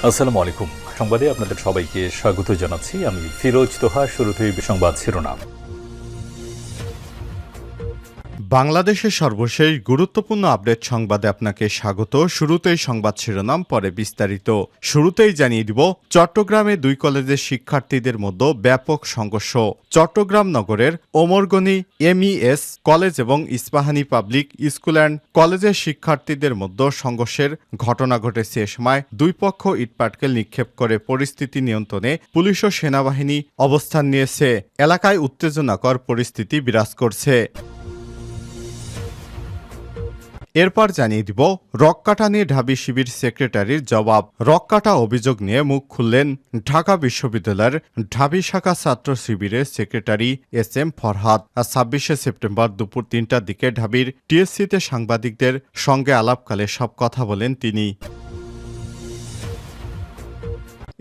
আসসালামু আলাইকুম। সংবাদে আপনাদের সবাইকে স্বাগত জানাচ্ছি। আমি ফিরোজ তোহা। শুরুতেই সংবাদ শিরোনাম। বাংলাদেশের সর্বশেষ গুরুত্বপূর্ণ আপডেট সংবাদে আপনাকে স্বাগত। শুরুতেই সংবাদ শিরোনাম, পরে বিস্তারিত। শুরুতেই জানিয়ে দিব, চট্টগ্রামে দুই কলেজের শিক্ষার্থীদের মধ্যে ব্যাপক সংঘর্ষ। চট্টগ্রাম নগরের ওমরগনি এমইএস কলেজ এবং ইস্পাহানী পাবলিক স্কুল অ্যান্ড কলেজের শিক্ষার্থীদের মধ্যে সংঘর্ষের ঘটনা ঘটেছে। এ সময় দুই পক্ষ ইটপাটকেল নিক্ষেপ করে পরিস্থিতি নিয়ন্ত্রণে পুলিশ ও সেনাবাহিনী অবস্থান নিয়েছে। এলাকায় উত্তেজনাকর পরিস্থিতি বিরাজ করছে। এরপর জানিয়ে দিব, রক্কাটা নিয়ে ঢাবি শিবির সেক্রেটারির জবাব। রক্কাটা অভিযোগ নিয়ে মুখ খুললেন ঢাকা বিশ্ববিদ্যালয়ের ঢাবি শাখা ছাত্র শিবিরের সেক্রেটারি এস এম ফরহাদ। ২৬শে সেপ্টেম্বর দুপুর ৩টার দিকে ঢাবির টিএসসিতে সাংবাদিকদের সঙ্গে আলাপকালে সব কথা বলেন তিনি।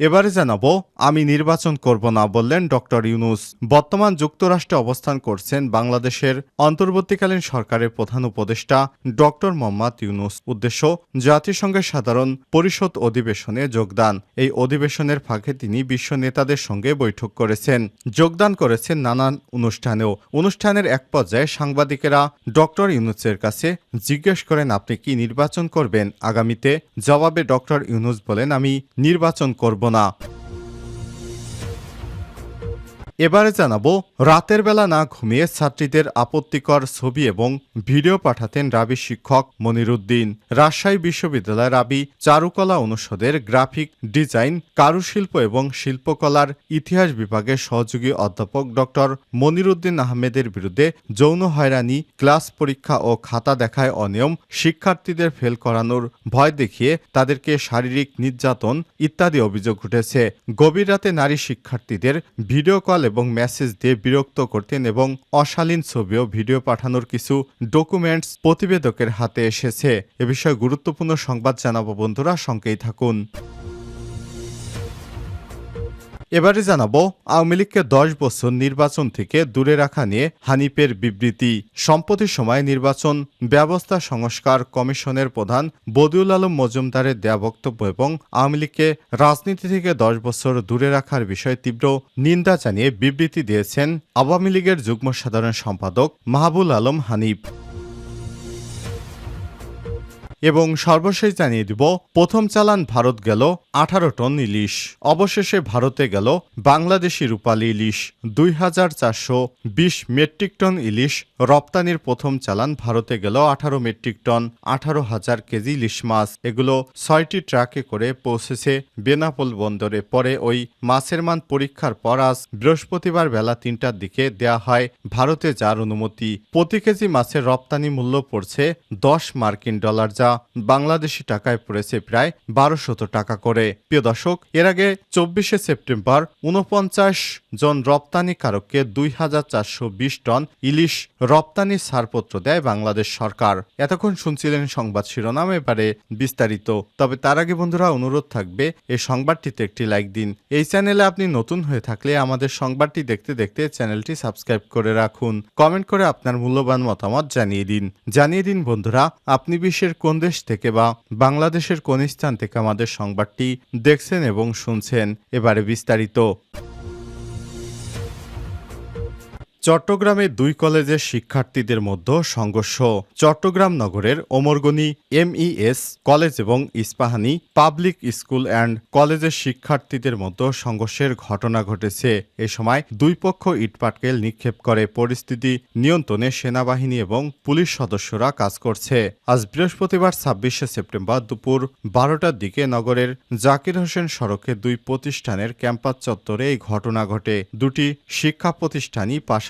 এবারে জানাবো, আমি নির্বাচন করব না বললেন ডক্টর ইউনূস। বর্তমান যুক্তরাষ্ট্রে অবস্থান করছেন বাংলাদেশের অন্তর্বর্তীকালীন সরকারের প্রধান উপদেষ্টা ডক্টর মোহাম্মদ ইউনূস। উদ্দেশ্য, জাতিসংঘের সাধারণ পরিষদ অধিবেশনে যোগদান। এই অধিবেশনের ফাঁকে তিনি বিশ্ব নেতাদের সঙ্গে বৈঠক করেছেন, যোগদান করেছেন নানান অনুষ্ঠানেও। অনুষ্ঠানের এক পর্যায়ে সাংবাদিকেরা ডক্টর ইউনূসের কাছে জিজ্ঞেস করেন, আপনি কি নির্বাচন করবেন আগামীতে? জবাবে ডক্টর ইউনূস বলেন, আমি নির্বাচন করব না। এবারে জানাবো, রাতের বেলা না ঘুমিয়ে ছাত্রীদের আপত্তিকর ছবি এবং ভিডিও পাঠাতেন রাবি শিক্ষক মনিরুদ্দিন। রাজশাহী বিশ্ববিদ্যালয় রাবি চারুকলা অনুষদের গ্রাফিক ডিজাইন, কারুশিল্প এবং শিল্পকলার ইতিহাস বিভাগের সহযোগী অধ্যাপক ডক্টর মনিরুদ্দিন আহমেদের বিরুদ্ধে যৌন হয়রানি, ক্লাস পরীক্ষা ও খাতা দেখায় অনিয়ম, শিক্ষার্থীদের ফেল করানোর ভয় দেখিয়ে তাদেরকে শারীরিক নির্যাতন ইত্যাদি অভিযোগ উঠেছে। গভীর রাতে নারী শিক্ষার্থীদের ভিডিও কল এবং মেসেজ দিয়ে বিরক্ত করতেন এবং অশালীন ছবি ও ভিডিও পাঠানোর কিছু ডকুমেন্টস প্রতিবেদকের হাতে এসেছে। এ বিষয়ে গুরুত্বপূর্ণ সংবাদ জানাবো বন্ধুরা, সঙ্গেই থাকুন। এবারে জানাবো, আওয়ামী লীগকে ১০ বছর নির্বাচন থেকে দূরে রাখা নিয়ে হানিফের বিবৃতি। সম্প্রতি সময় নির্বাচন ব্যবস্থা সংস্কার কমিশনের প্রধান বদিউল আলম মজুমদারের দেয়া বক্তব্য এবং আওয়ামী লীগকে রাজনীতি থেকে ১০ বছর দূরে রাখার বিষয়ে তীব্র নিন্দা জানিয়ে বিবৃতি দিয়েছেন আওয়ামী লীগের যুগ্ম সাধারণ সম্পাদক মাহবুল আলম হানিফ। এবং সর্বশেষ জানিয়ে দিব, প্রথম চালান ভারত গেল ১৮ টন ইলিশ। অবশেষে ভারতে গেল বাংলাদেশি রূপালী ইলিশ। ২,৪২০ মেট্রিক টন ইলিশ রপ্তানির প্রথম চালান ভারতে গেল ১৮ মেট্রিক টন ১৮,০০০ কেজি ইলিশ মাছ। এগুলো ৬টি ট্রাকে করে পৌঁছেছে বেনাপোল বন্দরে। পরে ওই মাছের মান পরীক্ষার পর আজ বৃহস্পতিবার বেলা ৩টার দিকে দেয়া হয় ভারতে যার অনুমতি। প্রতি কেজি মাছের রপ্তানি মূল্য পড়ছে $10 যা বাংলাদেশি টাকায় পড়েছে প্রায় ১২০০ টাকা করে। প্রিয় দর্শক, এর আগে ২৪শে সেপ্টেম্বর ৪৯ জন রপ্তানিকারককে ২,৪২০ টন ইলিশ রপ্তানির ছাড়পত্র দেয় বাংলাদেশ সরকার। এতক্ষণ শুনছিলেন সংবাদ শিরোনাম, এবারে বিস্তারিত। তবে তার আগে বন্ধুরা, অনুরোধ থাকবে এই সংবাদটিতে একটি লাইক দিন। এই চ্যানেলে আপনি নতুন হয়ে থাকলে আমাদের সংবাদটি দেখতে দেখতে চ্যানেলটি সাবস্ক্রাইব করে রাখুন। কমেন্ট করে আপনার মূল্যবান মতামত জানিয়ে দিন বন্ধুরা, আপনি বিশ্বের কোন দেশ থেকে বা বাংলাদেশের কোন স্থান থেকে আমাদের সংবাদটি দেখছেন এবং শুনছেন। এবারে বিস্তারিত। চট্টগ্রামে দুই কলেজের শিক্ষার্থীদের মধ্যে সংঘর্ষ। চট্টগ্রাম নগরের ওমরগনি এমইএস কলেজ এবং ইস্পাহানী পাবলিক স্কুল অ্যান্ড কলেজের শিক্ষার্থীদের মধ্যে সংঘর্ষের ঘটনা ঘটেছে। এ সময় দুই পক্ষ ইটপাটকেল নিক্ষেপ করে পরিস্থিতি নিয়ন্ত্রণে সেনাবাহিনী এবং পুলিশ সদস্যরা কাজ করছে। আজ বৃহস্পতিবার ২৬শে সেপ্টেম্বর দুপুর ১২টার দিকে নগরের জাকির হোসেন সড়কে দুই প্রতিষ্ঠানের ক্যাম্পাস চত্বরে এই ঘটনা ঘটে। দুটি শিক্ষা প্রতিষ্ঠানই পাশাপাশি।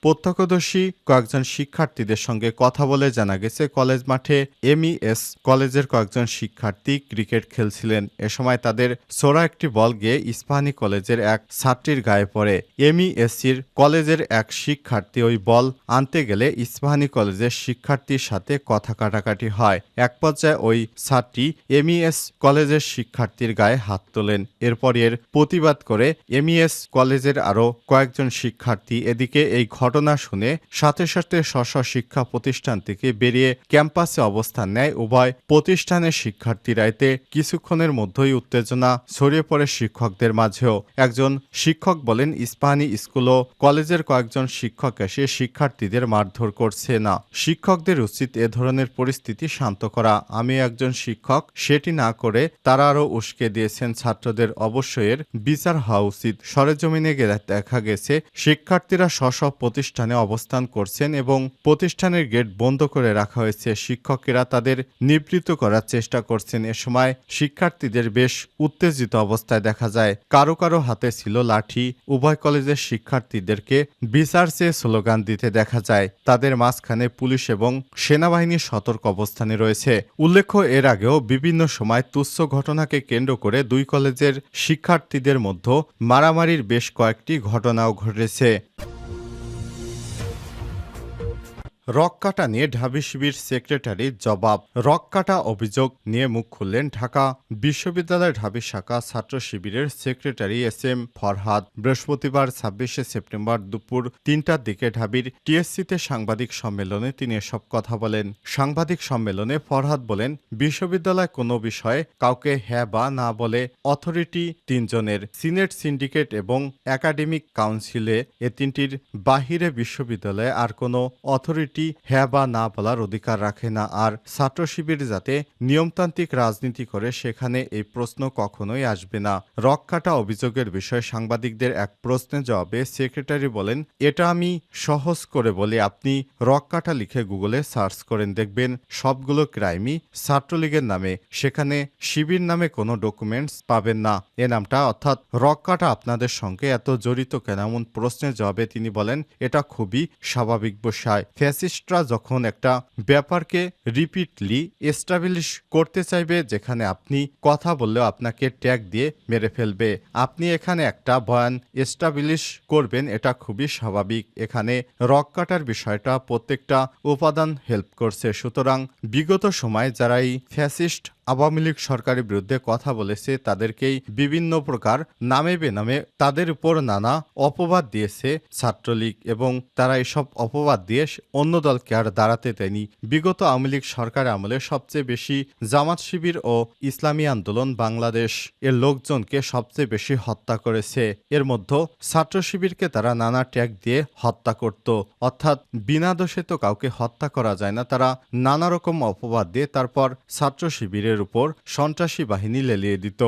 প্রত্যক্ষদর্শী কয়েকজন শিক্ষার্থীদের সঙ্গে কথা বলে জানা গেছে, কলেজ মাঠে এমইএস কলেজের কয়েকজন শিক্ষার্থী ক্রিকেট খেলছিলেন। এ সময় তাদের ছোড়া একটি বল গিয়ে ইস্পাহানী কলেজের এক ছাত্রীর গায়ে পড়ে। এমইএসসির কলেজের এক শিক্ষার্থী ওই বল আনতে গেলে ইস্পাহানী কলেজের শিক্ষার্থীর সাথে কথা কাটাকাটি হয়। এক পর্যায়ে ওই ছাত্রী এমইএস কলেজের শিক্ষার্থীর গায়ে হাত তোলেন। এরপর এর প্রতিবাদ করে এমইএস কলেজের আরও কয়েকজন শিক্ষার্থী এদিকে এদিকে এই ঘটনা শুনে সাথে সাথে স্ব শিক্ষা প্রতিষ্ঠান থেকে বেরিয়ে ক্যাম্পাসে অবস্থান নেয় উভয় প্রতিষ্ঠানের শিক্ষার্থীরা। এতে কিছুক্ষণের মধ্যেই উত্তেজনা ছড়িয়ে পড়ে শিক্ষকদের মাঝেও। একজন শিক্ষক বলেন, ইস্পাহানি স্কুল ও কলেজের কয়েকজন শিক্ষক এসে শিক্ষার্থীদের মারধর করছে না। শিক্ষকদের উচিত এ ধরনের পরিস্থিতি শান্ত করা। আমি একজন শিক্ষক, সেটি না করে তারা আরও উস্কে দিয়েছেন। ছাত্রদের অবশ্যই এর বিচার হওয়া উচিত। সরেজমিনে গেলে দেখা গেছে শিক্ষার্থীরা স্ব প্রতিষ্ঠানে অবস্থান করছেন এবং প্রতিষ্ঠানের গেট বন্ধ করে রাখা হয়েছে। শিক্ষকেরা তাদের নিবৃত্ত করার চেষ্টা করছেন। এ সময় শিক্ষার্থীদের বেশ উত্তেজিত অবস্থায় দেখা যায়। কারো কারো হাতে ছিল লাঠি। উভয় কলেজের শিক্ষার্থীদেরকে বিচার চেয়ে স্লোগান দিতে দেখা যায়। তাদের মাঝখানে পুলিশ এবং সেনাবাহিনী সতর্ক অবস্থানে রয়েছে। উল্লেখ্য, এর আগেও বিভিন্ন সময় তুচ্ছ ঘটনাকে কেন্দ্র করে দুই কলেজের শিক্ষার্থীদের মধ্যে মারামারির বেশ কয়েকটি ঘটনাও ঘটেছে। রক কাটা নিয়ে ঢাবি শিবির সেক্রেটারির জবাব। রক কাটা অভিযোগ নিয়ে মুখ খুললেন ঢাকা বিশ্ববিদ্যালয় ঢাবি শাখা ছাত্র শিবিরের সেক্রেটারি SM ফরহাদ। বৃহস্পতিবার 26শে সেপ্টেম্বর দুপুর 3টার দিকে ঢাবির TSC-তে সাংবাদিক সম্মেলনে তিনি এসব কথা বলেন। সাংবাদিক সম্মেলনে ফরহাদ বলেন, বিশ্ববিদ্যালয় কোনো বিষয়ে কাউকে হ্যাঁ বা না বলে অথরিটি 3 জনের, সিনেট, সিন্ডিকেট এবং একাডেমিক কাউন্সিলে। এ তিনটির বাহিরে বিশ্ববিদ্যালয়ে আর কোনো অথরিটি হ্যাঁ বা না বলার অধিকার রাখে না। আর ছাত্র শিবির যাতে নিয়মতান্ত্রিক রাজনীতি করে সেখানে এই প্রশ্ন কখনোই আসবে না। রক কাটা অভিযোগের বিষয়ে সাংবাদিকদের এক প্রশ্নের জবাবে সেক্রেটারি বলেন, এটা আমি সহজ করে বলি, আপনি রক কাটা লিখে গুগলে সার্চ করেন, দেখবেন সবগুলো ক্রাইমই ছাত্রলীগের নামে। সেখানে শিবির নামে কোনো ডকুমেন্টস পাবেন না। এ নামটা অর্থাৎ রক কাটা আপনাদের সঙ্গে এত জড়িত কেন? এমন প্রশ্নের জবাবে তিনি বলেন, এটা খুবই স্বাভাবিক বিষয়। ফ্যাসিস্টরা যখন একটা ব্যাপারকে রিপিটলি এস্টাবলিশ করতে চাইবে, যেখানে আপনি কথা বললেও আপনাকে ট্যাগ দিয়ে মেরে ফেলবে, আপনি এখানে একটা বয়ান এস্টাবলিশ করবেন, এটা খুবই স্বাভাবিক। এখানে রক কাটার বিষয়টা প্রত্যেকটা উপাদান হেল্প করছে। সুতরাং বিগত সময় যারা এই ফ্যাসিস্ট আওয়ামী লীগ সরকারের বিরুদ্ধে কথা বলেছে তাদেরকেই বিভিন্ন প্রকার নামে বেনামে তাদের উপর নানা অপবাদ দিয়েছে ছাত্রলীগ, এবং তারা এসব অপবাদ দিয়ে অন্য দলকে আর দাঁড়াতে দেয়নি। বিগত আওয়ামী লীগ সরকার আমলে সবচেয়ে বেশি জামাত শিবির ও ইসলামী আন্দোলন বাংলাদেশ এর লোকজনকে সবচেয়ে বেশি হত্যা করেছে। এর মধ্যে ছাত্র শিবিরকে তারা নানা ট্যাগ দিয়ে হত্যা করত, অর্থাৎ বিনা দোষে তো কাউকে হত্যা করা যায় না। তারা নানা রকম অপবাদ দিয়ে তারপর ছাত্র শিবিরের উপর সন্ত্রাসী বাহিনী লেলিয়ে দিত।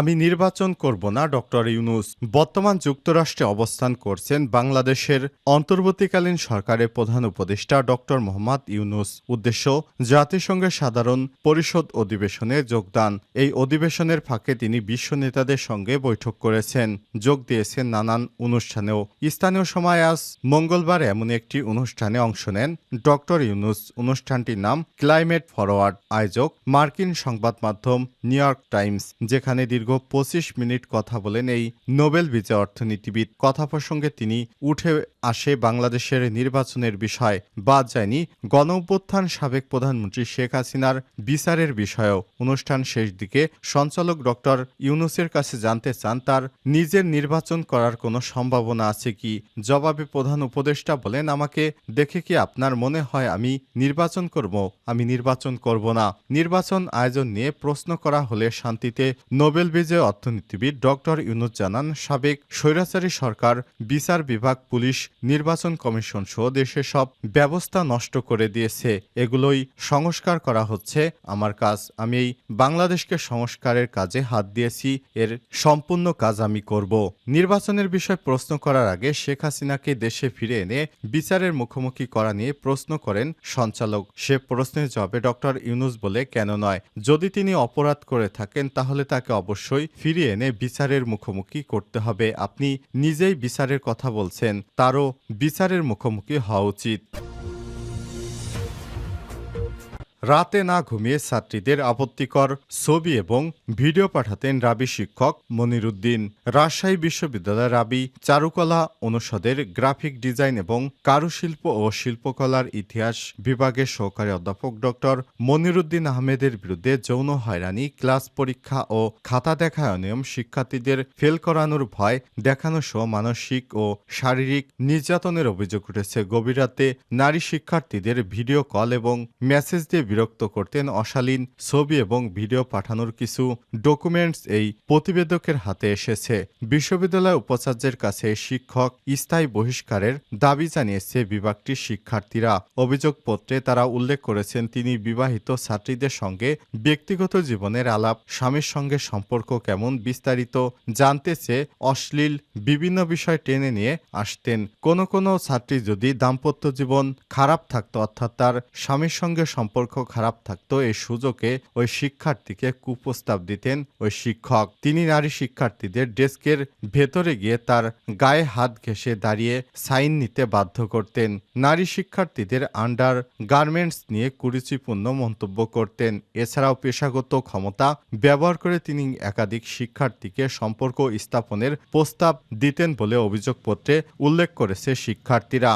আমি নির্বাচন করব না, ডক্টর ইউনূস। বর্তমান যুক্তরাষ্ট্রে অবস্থান করছেন বাংলাদেশের অন্তর্বর্তীকালীন সরকারের প্রধান উপদেষ্টা ডক্টর মোহাম্মদ ইউনূস। উদ্দেশ্য জাতিসংঘের সাধারণ পরিষদ অধিবেশনে যোগদান। এই অধিবেশনের ফাঁকে তিনি বিশ্ব নেতাদের সঙ্গে বৈঠক করেছেন, যোগ দিয়েছেন নানান অনুষ্ঠানেও। স্থানীয় সময় আজ মঙ্গলবার এমন একটি অনুষ্ঠানে অংশ নেন ডক্টর ইউনূস। অনুষ্ঠানটির নাম ক্লাইমেট ফরওয়ার্ড। আয়োজক মার্কিন সংবাদ মাধ্যম নিউ ইয়র্ক টাইমস, যেখানে দীর্ঘ 25 মিনিট কথা বলেন এই নোবেল বিজয়ী অর্থনীতিবিদ। কথা প্রসঙ্গে তিনি উঠে আসে বাংলাদেশের নির্বাচনের বিষয়, বাদ যায়নি গণঅভ্যুত্থান সাবেক প্রধানমন্ত্রী শেখ হাসিনার বিচারের বিষয়েও। অনুষ্ঠান শেষ দিকে সঞ্চালক ডক্টর ইউনূসের কাছে জানতে চান তার নিজের নির্বাচন করার কোনো সম্ভাবনা আছে কি। জবাবে প্রধান উপদেষ্টা বলেন, আমাকে দেখে কি আপনার মনে হয় আমি নির্বাচন করব? আমি নির্বাচন করব না। নির্বাচন আয়োজন নিয়ে প্রশ্ন করা হলে শান্তিতে নোবেল বিজয়ী অর্থনীতিবিদ ডক্টর ইউনূস জানান, সাবেক স্বৈরাচারী সরকার বিচার বিভাগ, পুলিশ, নির্বাচন কমিশন সহ দেশের সব ব্যবস্থা নষ্ট করে দিয়েছে। এগুলোই সংস্কার করা হচ্ছে আমার কাজ। আমি এই বাংলাদেশকে সংস্কারের কাজে হাত দিয়েছি, এর সম্পূর্ণ কাজ আমি করব। নির্বাচনের বিষয়ে প্রশ্ন করার আগে শেখ হাসিনাকে দেশে ফিরে এনে বিচারের মুখোমুখি করা নিয়ে প্রশ্ন করেন সঞ্চালক। সে প্রশ্নের জবাবে ডক্টর ইউনূস বলে, কেন নয়? যদি তিনি অপরাধ করে থাকেন তাহলে তাকে অবশ্যই ফিরিয়ে এনে বিচারের মুখোমুখি করতে হবে। আপনি নিজেই বিচারের কথা বলছেন, তারও বিচারের মুখোমুখি হওয়া উচিত। রাতে না ঘুমিয়ে ছাত্রীদের আপত্তিকর ছবি এবং ভিডিও পাঠাতেন রাবি শিক্ষক মনিরুদ্দিন। রাজশাহী বিশ্ববিদ্যালয়ের রাবি চারুকলা অনুষদের গ্রাফিক ডিজাইন এবং কারুশিল্প ও শিল্পকলার ইতিহাস বিভাগের সহকারী অধ্যাপক ডক্টর মনিরুদ্দিন আহমেদের বিরুদ্ধে যৌন হয়রানি, ক্লাস পরীক্ষা ও খাতা দেখায় অনিয়ম, শিক্ষার্থীদের ফেল করানোর ভয় দেখানো সহ মানসিক ও শারীরিক নির্যাতনের অভিযোগ উঠেছে। গভীর রাতে নারী শিক্ষার্থীদের ভিডিও কল এবং মেসেজ দিয়ে বিরক্ত করতেন। অশালীন ছবি এবং ভিডিও পাঠানোর কিছু ডকুমেন্টস এই প্রতিবেদকের হাতে এসেছে। বিশ্ববিদ্যালয় উপাচার্যের কাছে শিক্ষক স্থায়ী বহিষ্কারের দাবি জানিয়েছে বিভাগটির শিক্ষার্থীরা। অভিযোগপত্রে তারা উল্লেখ করেছেন তিনি বিবাহিত ছাত্রীদের সঙ্গে ব্যক্তিগত জীবনের আলাপ, স্বামীর সঙ্গে সম্পর্ক কেমন বিস্তারিত জানতে চেয়ে অশ্লীল বিভিন্ন বিষয় টেনে নিয়ে আসতেন। কোনো ছাত্রী যদি দাম্পত্য জীবন খারাপ থাকতো, অর্থাৎ তার স্বামীর সঙ্গে সম্পর্ক খারাপ থাকতো, এই সুযোগে ওই শিক্ষার্থীকে কুপ্রস্তাব দিতেন ওই শিক্ষক। তিনি নারী শিক্ষার্থীদের ডেস্কের ভেতরে গিয়ে তার গায়ে হাত ঘেঁষে দাঁড়িয়ে সাইন নিতে বাধ্য করতেন। নারী শিক্ষার্থীদের আন্ডার গার্মেন্টস নিয়ে কুরুচিপূর্ণ মন্তব্য করতেন। এছাড়াও পেশাগত ক্ষমতা ব্যবহার করে তিনি একাধিক শিক্ষার্থীকে সম্পর্ক স্থাপনের প্রস্তাব দিতেন বলে অভিযোগপত্রে উল্লেখ করেছে শিক্ষার্থীরা।